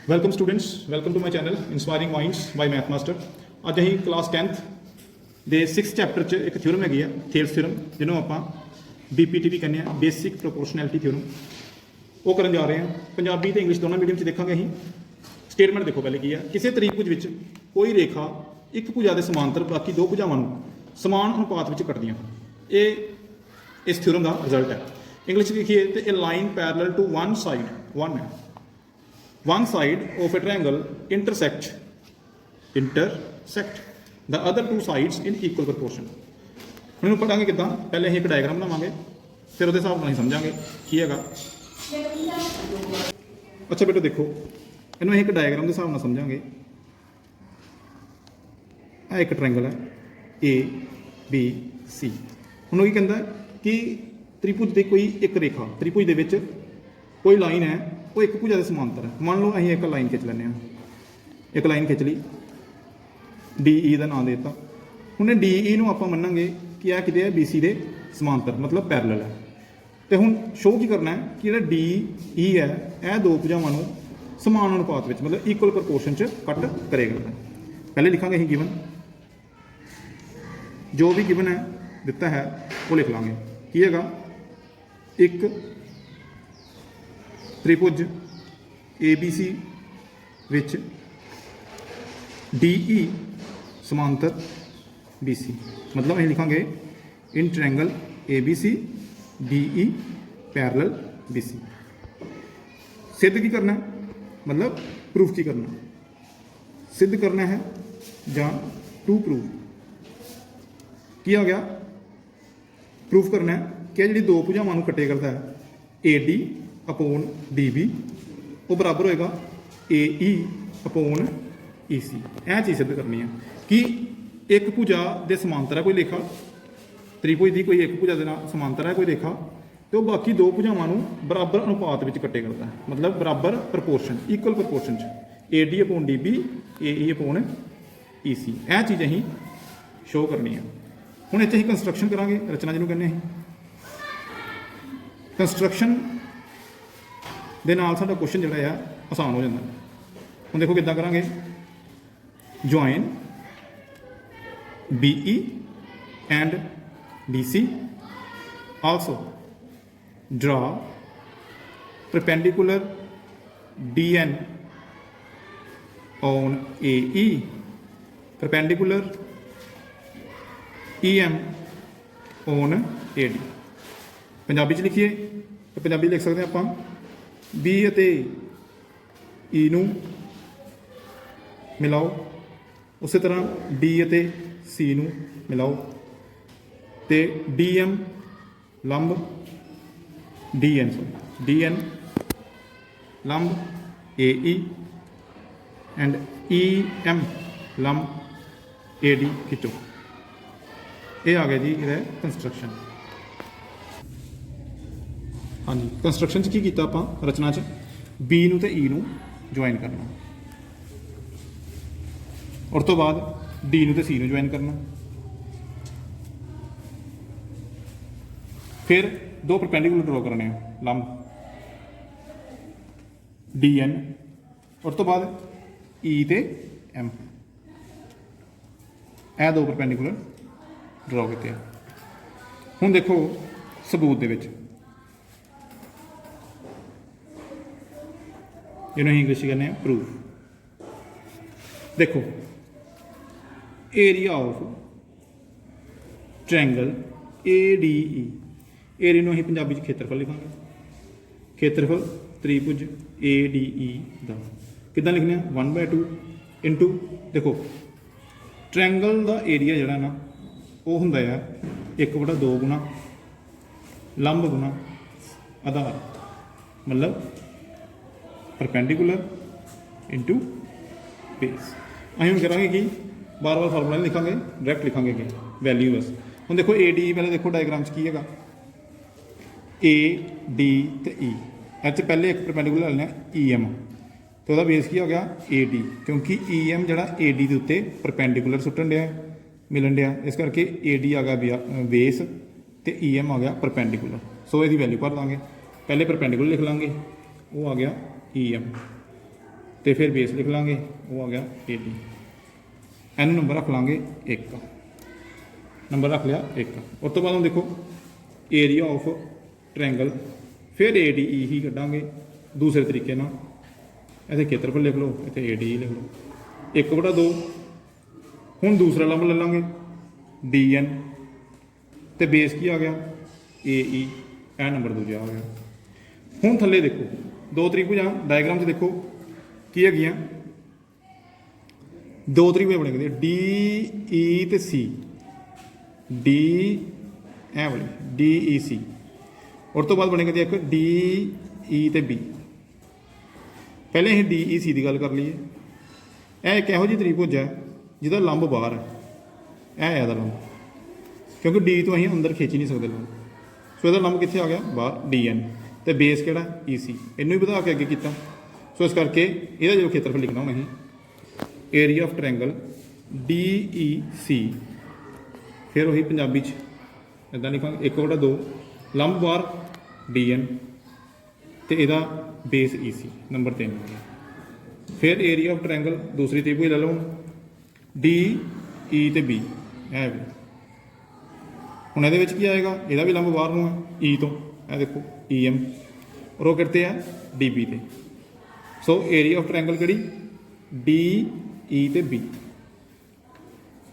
Welcome students, welcome to my channel inspiring minds by math master. अज अं class 10th ਦੇ 6th chapter 'ਚ ਇੱਕ ਥਿਊਰਮ ਹੈਗੀ ਆ ਥੇਲਸ ਥਿਊਰਮ, ਜਿਹਨੂੰ ਆਪਾਂ BPT ਵੀ ਕਹਿੰਦੇ ਆ, ਬੇਸਿਕ ਪ੍ਰੋਪੋਰਸ਼ਨੈਲਿਟੀ ਥਿਊਰਮ। ਉਹ ਕਰਨ ਜਾ ਰਹੇ ਹਾਂ। ਪੰਜਾਬੀ ਤੇ ਇੰਗਲਿਸ਼ ਦੋਨਾਂ ਮੀਡੀਅਮ 'ਚ ਦੇਖਾਂਗੇ ਅਸੀਂ। ਸਟੇਟਮੈਂਟ ਦੇਖੋ ਪਹਿਲੇ ਕੀ ਆ। ਕਿਸੇ ਤ੍ਰਿਭੁਜ ਵਿੱਚ ਕੋਈ ਰੇਖਾ ਇੱਕ ਭੁਜਾ ਦੇ ਸਮਾਂਤਰ ਬਾਕੀ ਦੋ ਭੁਜਾਵਾਂ ਨੂੰ ਸਮਾਨ ਅਨੁਪਾਤ ਵਿੱਚ ਕੱਟਦੀਆਂ ਹਨ। ਇਹ ਇਸ ਥਿਊਰਮ ਦਾ ਰਿਜ਼ਲਟ ਹੈ। ਇੰਗਲਿਸ਼ ਲਿਖੀਏ ਤੇ ਇਹ line parallel to one side one side of a triangle intersect the other two sides in equal proportion। ਹੁਣ ਪੜਾਂਗੇ ਕਿੱਦਾਂ। ਪਹਿਲੇ ਅਸੀਂ ਇੱਕ ਡਾਇਗਰਾਮ ਬਣਾਵਾਂਗੇ, ਫਿਰ ਉਹਦੇ ਹਿਸਾਬ ਨਾਲ ਅਸੀਂ ਸਮਝਾਂਗੇ ਕੀ ਹੈਗਾ। ਅੱਛਾ ਬੇਟਾ ਦੇਖੋ, ਇਹਨੂੰ ਅਸੀਂ ਇੱਕ ਡਾਇਗਰਾਮ ਦੇ ਹਿਸਾਬ ਨਾਲ ਸਮਝਾਂਗੇ। ਇਹ ਇੱਕ ਟ੍ਰਾਇੰਗਲ ਹੈ ABC। ਹੁਣ ਉਹ ਕੀ ਕਹਿੰਦਾ ਕਿ ਤ੍ਰਿਭੁਜ ਦੀ ਕੋਈ ਇੱਕ ਰੇਖਾ, ਤ੍ਰਿਭੁਜ ਦੇ ਵਿੱਚ ਕੋਈ ਲਾਈਨ ਹੈ, ਉਹ ਇੱਕ ਭੁਜਾ ਦੇ ਸਮਾਂਤਰ ਹੈ। ਮੰਨ ਲਓ ਅਸੀਂ ਇੱਕ ਲਾਈਨ ਖਿੱਚ ਲੈਂਦੇ ਹਾਂ, ਇੱਕ ਲਾਈਨ ਖਿੱਚ ਲਈ, DE ਦਾ ਨਾਮ ਦੇ ਦਿੱਤਾ। ਹੁਣ DE ਨੂੰ ਆਪਾਂ ਮੰਨਾਂਗੇ ਕਿ ਇਹ ਕਿਤੇ ਹੈ BC ਦੇ ਸਮਾਂਤਰ, ਮਤਲਬ ਪੈਰਲਲ ਹੈ। ਤੇ ਹੁਣ ਸ਼ੋਅ ਕੀ ਕਰਨਾ ਹੈ ਕਿ ਜਿਹੜਾ DE ਹੈ ਇਹ ਦੋ ਭੁਜਾਵਾਂ ਨੂੰ ਸਮਾਨ ਅਨੁਪਾਤ ਵਿੱਚ, ਮਤਲਬ ਇਕੁਅਲ ਪ੍ਰਪੋਰਸ਼ਨ 'ਚ ਕੱਟ ਕਰੇਗਾ। ਪਹਿਲੇ ਲਿਖਾਂਗੇ ਅਸੀਂ ਗਿਵਨ, ਜੋ ਵੀ ਗਿਵਨ ਹੈ ਦਿੱਤਾ ਹੈ ਉਹ ਲਿਖ ਲਾਂਗੇ। ਕੀ ਹੈਗਾ, ਇੱਕ त्रिभुज ABC विच DE समांतर BC, मतलब अं लिखांगे in triangle ABC DE parallel BC। सिद्ध की करना है, मतलब प्रूफ की करना, सिद्ध करना है या टू प्रूफ। की आ गया, प्रूफ करना है कि जी दो भुजावां नूं कट्टे करता है AD अपॉन DB वो बराबर होएगा AE अपॉन EC। यह चीज़ सिद्ध करनी है कि एक भुजा के समांतर है कोई रेखा, त्रिभुज की कोई एक भुजा के समांतर है कोई रेखा, तो बाकी दो भुजावां नूं बराबर अनुपात में कट्टे करता है, मतलब बराबर proportion, equal proportion AD upon DB AE upon EC। यह चीज़ अं शो करनी है। हुण इत्थे असीं कंस्ट्रक्शन करांगे, रचना जिन्होंने कहने कंस्ट्रक्शन ਦੇ ਨਾਲ ਸਾਡਾ ਕੁਐਸਚਨ ਜਿਹੜਾ ਆ ਆਸਾਨ ਹੋ ਜਾਂਦਾ। ਹੁਣ ਦੇਖੋ ਕਿੱਦਾਂ ਕਰਾਂਗੇ। Join BE and BC, also ਡਰਾ perpendicular DN on AE, perpendicular EM on AD। Punjabi 'ਚ ਲਿਖੀਏ ਤਾਂ ਪੰਜਾਬੀ ਲਿਖ ਸਕਦੇ ਆਪਾਂ B ਅਤੇ E ਨੂੰ ਮਿਲਾਓ, ਉਸੇ ਤਰ੍ਹਾਂ D ਅਤੇ C ਨੂੰ ਮਿਲਾਓ, ਤੇ DM ਲੰਬ DN ਲੰਬ AE and EM ਲੰਬ AD ਖਿੱਚੋ। ਇਹ ਆ ਗਿਆ ਜੀ ਇਹਦਾ ਕੰਸਟਰਕਸ਼ਨ। हाँ जी, कंस्ट्रक्शन की किया आप रचना B नूं ते E नूं ज्वाइन करना, और तो बाद D नूं ते C नूं ज्वाइन करना, फिर दो परपेंडिकुलर ड्रॉ करने लंब DN, और तो बाद E ते M, ਇਹ दो परपेंडिकुलर ड्रॉ किए। हुण देखो सबूत दे विच जिन्होंने इंग्लिश कहने प्रूफ। देखो area of triangle ADE, area नूं असीं पंजाबी च खेत्रफल लिखांगे। खेत्रफल त्रिभुज ADE का किदां लिखना, 1/2 इंटू, देखो ट्रायंगल का एरिया जिहड़ा ना वो हुंदा है 1/2 गुना लंब गुना आधार, मतलब परपेंडिकुलर इंटू बेस। अं हम करा कि बार बार फार्मूला नहीं लिखांगे, डायरैक्ट लिखांगे कि वैल्यू बस। हम देखो ADE पहले देखो डायग्राम की है AD तो E, ऐसे पहले एक परपेंडिकुलर लेना EM, तो वह बेस की हो गया AD, क्योंकि EM जरा AD के उत्ते परपेंडिकुलर सुटन दिया मिलन दिया, इस करके AD आ गया बेस तो EM आ गया परपेंडिकुलर। सो इसकी वैल्यू भर देंगे, पहले परपेंडिकुलर लिख लेंगे, वो आ गया EM, तो फिर बेस लिख लाँगे, वो आ गया AD। एन नंबर रख लाँगे 1, नंबर रख लिया 1। उस तो बाद हम देखो एरिया ऑफ ट्रैंगल, फिर ADE ही कढ़ांगे दूसरे तरीके ना। इतने खेत्रफल लिख लो, इतने ADE लिख लो, 1/2। हुण दूसरा लंब ले लाँगे DN, तो बेस की आ गया AE, ए नंबर दूजा आ गया। हुण थल्ले देखो दो त्रिभुजां डायग्राम 'च देखो की है, दो त्रिभुज बने कहते DE तो C, D ए वाली DEC, और तो बाद बने कहते एक DE तो B। पहले अं DEC की गल कर लीए। यह एक यहो जी त्रिभुज है जिसका लंब बाहर है, यह लंब, क्योंकि D तो अं अंदर खिंच नहीं सकते लंब, सो यदा लंब कितने आ गया बाहर DN, तो बेस कि EC, इनू भी बढ़ा के अगे किया। सो इस करके यदा जो खेत्रफल लिखना हूँ अं एरिया ऑफ ट्रैंगल DEC, फिर वही पंजाबी इदा लिखा 1/2 लंब बार DN, तो यदा बेस EC नंबर 3। फिर एरिया ऑफ ट्रैंगल दूसरी त्रिभुज ले लो DE तो B है भी। हुण ये की आएगा, यदा भी लंब बाहर है E तो, यह देखो EM, और वो करते हैं DB ते। सो एरिया ऑफ ट्रैंगल कि DE तो B।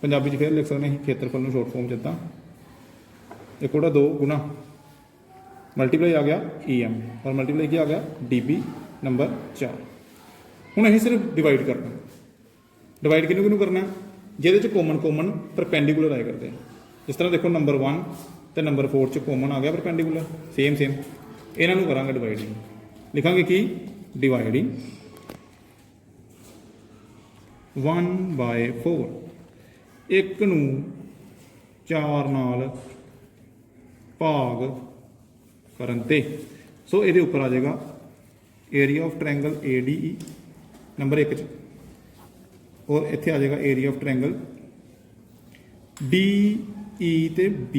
पंजाबी फिर लिख सकते हैं खेत्रफल शॉर्ट फॉर्म चिता 1/2 गुना मल्टीप्लाई आ गया EM, और मल्टीप्लाई क्या आ गया DB नंबर 4। हुण असीं सिर्फ डिवाइड करना, डिवाइड किनू किनू करना जिहदे कॉमन परपेंडिकुलर आए करते हैं। जिस तरह देखो नंबर 1 तो नंबर 4 च कॉमन आ गया परपेंडिकुलर, सेम इन्हों करांगे डिवाइडिंग, लिखांगे कि डिवाइडिंग 1/4, 1 नूं 4 नाल भाग करन ते। सो ये उपर आ जाएगा area of triangle ADE number 1 च, और इत्थे आ जाएगा एरिया ऑफ ट्रैंगल DE तो B।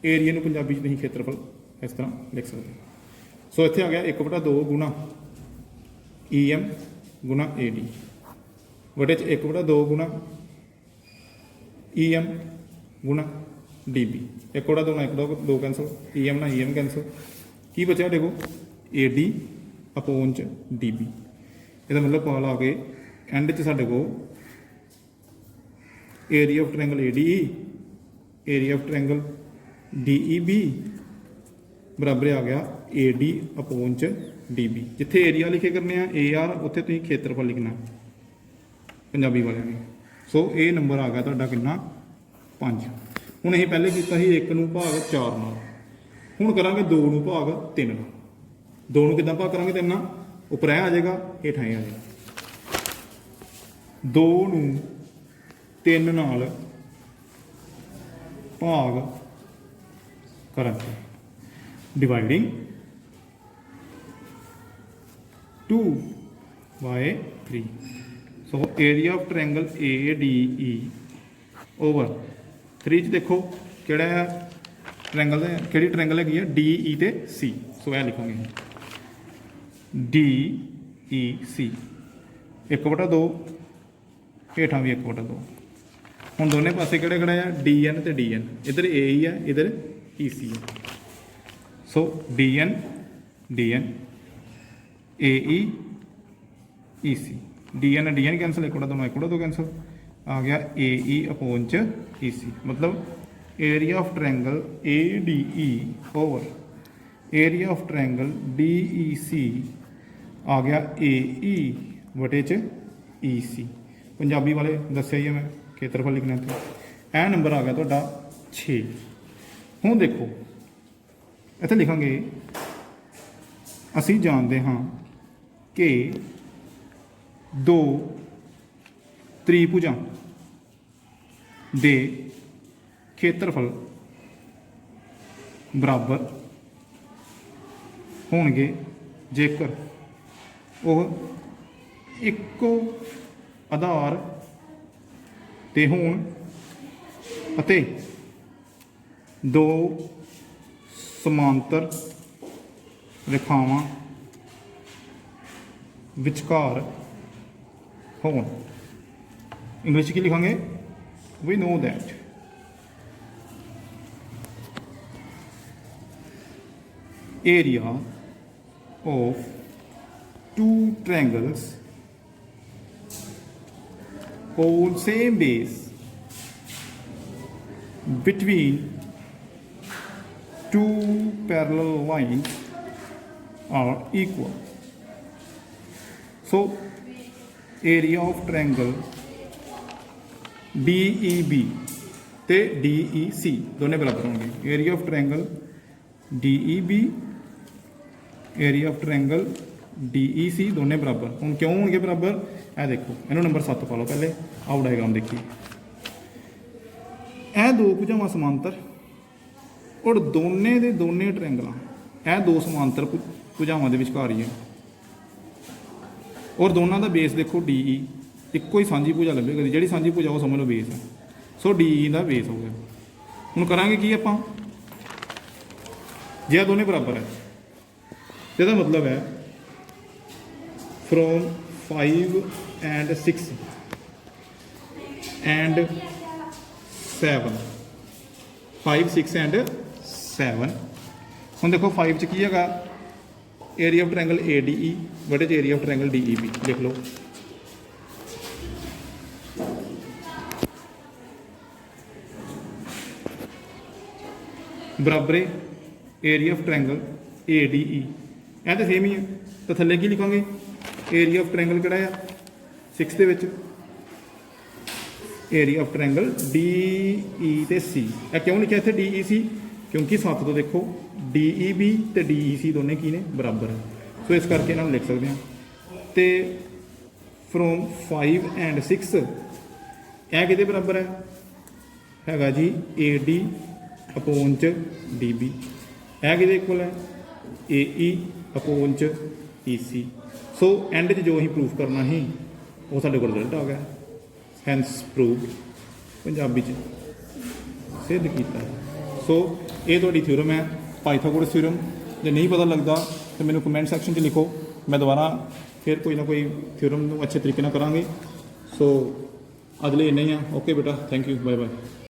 एरिया नूं पंजाबी च नहीं खेत्रफल इस तरह लिख सकते। सो इत्थे आ गया 1/2 गुना EM गुना AD, वटे 1/2 गुना EM गुना DB। 1/2 ना 1/2 कैंसल, EM ना EM कैंसल, की बचा देखो AD अपॉन च DB। इसका मतलब पाल आ गए एंड च साडे को area of triangle ADE, area of triangle DEB बराबर आ गया AD अपॉन च DB। जिथे एरिया लिखे करने AR, उत्थे तुसीं खेत्रफल लिखना पंजाबी वाले ने। सो ये नंबर आ गया तुहाडा कितना 5। हुण असीं पहले कीता सी 1 नूं भाग 4 नाल, हुण करांगे 2 नूं भाग 3 नाल। 2 नूं किद्दां भाग करांगे 3 नाल, उपर आ जाएगा हेठां आ जाएगा। 2 नूं 3 नाल भाग करांगे, dividing 2/3। So area of triangle ADE over 3 च देखो कि ट्रैंगल कि ट्रैंगल है DE तो C। सो यह लिखोगे DEC 1/2, हेठां भी 1/2। हुण दोनों पासे किहड़े किहड़े आ DN तो DN, इधर AE है इधर EC है। So DN DN AE EC, DN DN cancel, 1/2 cancel, आ गया AE अपॉन च EC। मतलब area of triangle ADE over area of triangle DEC आ गया AE वटे च EC। पंजाबी वाले दस्या ही है मैं खेत्रफल लिखना तो यह नंबर आ गया तुहाडा 6। हुण देखो इत्थे लिखांगे असीं जानते हाँ कि 2 त्रिभुजां दे खेत्रफल बराबर होणगे जेकर वह इक्को आधार ते होण अते 2 समांतर रेखावां विचकार होन इंग्लिश की लिखांगे we know that area of two triangles on same base between two parallel lines are equal. So area of triangle DEB ਤੇ DEC ਦੋਨੇ ਬਰਾਬਰ ਹੋਣਗੇ। Area of triangle DEB area of triangle DEC ਦੋਨੇ ਬਰਾਬਰ। ਹੁਣ ਕਿਉਂ ਹੋਣਗੇ ਬਰਾਬਰ? ਇਹ ਦੇਖੋ, ਇਹਨੂੰ ਨੰਬਰ 7 ਪਾ ਲਓ ਪਹਿਲੇ। ਆਓ ਡਾਇਗਰਾਮ ਦੇਖੀਏ। ਇਹ ਦੋ ਭੁਜਾਵਾਂ ਸਮਾਂਤਰ ਔਰ ਦੋਨੇ ਦੇ ਦੋਨੇ ਟ੍ਰਾਇੰਗਲਾਂ, ਇਹ ਦੋ ਸਮਾਂਤਰ ਭੁਜਾਵਾਂ ਦੇ ਵਿਚਕਾਰ ਹੀ ਹੈ ਔਰ ਦੋਨਾਂ ਦਾ ਬੇਸ ਦੇਖੋ DE, ਇੱਕੋ ਹੀ ਸਾਂਝੀ ਭੁਜਾ ਲੱਭੇਗੀ। ਜਿਹੜੀ ਸਾਂਝੀ ਭੁਜਾ ਉਹ ਸਮਝ ਲਓ ਬੇਸ ਹੈ। ਸੋ DE ਦਾ ਬੇਸ ਹੋ ਗਿਆ। ਹੁਣ ਕਰਾਂਗੇ ਕੀ ਆਪਾਂ, ਜੇ ਇਹ ਦੋਨੇ ਬਰਾਬਰ ਹੈ ਇਹਦਾ ਮਤਲਬ ਹੈ ਫਰੋਮ 5 and 6 and 7 5 6 and 7। ਹੁਣ ਦੇਖੋ 5 ਚ ਕੀ ਹੈਗਾ, ਏਰੀਆ ਆਫ ਟ੍ਰਾਇੰਗਲ ADE ਵਟੇ ਚ ਏਰੀਆ ਆਫ ਟ੍ਰਾਇੰਗਲ DEB ਲਿਖ ਲਓ। ਬਰਾਬਰ ਏਰੀਆ ਆਫ ਟ੍ਰਾਇੰਗਲ ADE, ਇਹ ਤਾਂ ਸੇਮ ਹੀ ਹੈ। ਤਾਂ ਥੱਲੇ ਕੀ ਲਿਖਾਂਗੇ, ਏਰੀਆ ਆਫ ਟ੍ਰਾਇੰਗਲ ਕਿਹੜਾ ਆ 6 ਦੇ ਵਿੱਚ, ਏਰੀਆ ਆਫ ਟ੍ਰਾਇੰਗਲ DE ਤੇ C। ਇਹ ਕਿਉਂ ਲਿਖਿਆ ਇੱਥੇ DEC? ਕਿਉਂਕਿ 7 ਤੋਂ ਦੇਖੋ DEB ਤੇ DEC ਦੋਨੇ ਕੀ ਨੇ, ਬਰਾਬਰ ਹੈ। ਸੋ ਇਸ ਕਰਕੇ ਇਹਨਾਂ ਨੂੰ ਲਿਖ ਸਕਦੇ ਹਾਂ। ਤੇ ਫਰੋਮ 5 and 6 ਇਹ ਕਿਹਦੇ ਬਰਾਬਰ ਹੈ, ਹੈਗਾ ਜੀ AD ਅਪੋਨ ਚ DB। ਇਹ ਕਿਹਦੇ ਇਕੁਅਲ ਹੈ, AE ਅਪੋਨ ਚ EC। ਸੋ ਐਂਡ 'ਚ ਜੋ ਅਸੀਂ ਪ੍ਰੂਫ ਕਰਨਾ ਸੀ ਉਹ ਸਾਡੇ ਕੋਲ ਰਿਜ਼ਲਟ ਆ ਗਿਆ। ਹੈਂਸ ਪ੍ਰੂਵਡ, ਪੰਜਾਬੀ 'ਚ ਸਿੱਧ ਕੀਤਾ। ਸੋ ਇਹ ਤੁਹਾਡੀ ਥਿਊਰਮ ਹੈ, ਪਾਈਥਾਗੋਰਸ ਥਿਊਰਮ। ਜੇ ਨਹੀਂ ਪਤਾ ਲੱਗਦਾ ਤਾਂ ਮੈਨੂੰ ਕਮੈਂਟ ਸੈਕਸ਼ਨ 'ਚ ਲਿਖੋ, ਮੈਂ ਦੁਬਾਰਾ ਫਿਰ ਕੋਈ ਨਾ ਕੋਈ ਥਿਊਰਮ ਨੂੰ ਅੱਛੇ ਤਰੀਕੇ ਨਾਲ ਕਰਾਂਗੇ। ਸੋ ਅੱਜ ਲਈ ਇੰਨਾ ਹੀ ਆ। ਓਕੇ ਬੇਟਾ, ਥੈਂਕ ਯੂ, ਬਾਏ ਬਾਏ।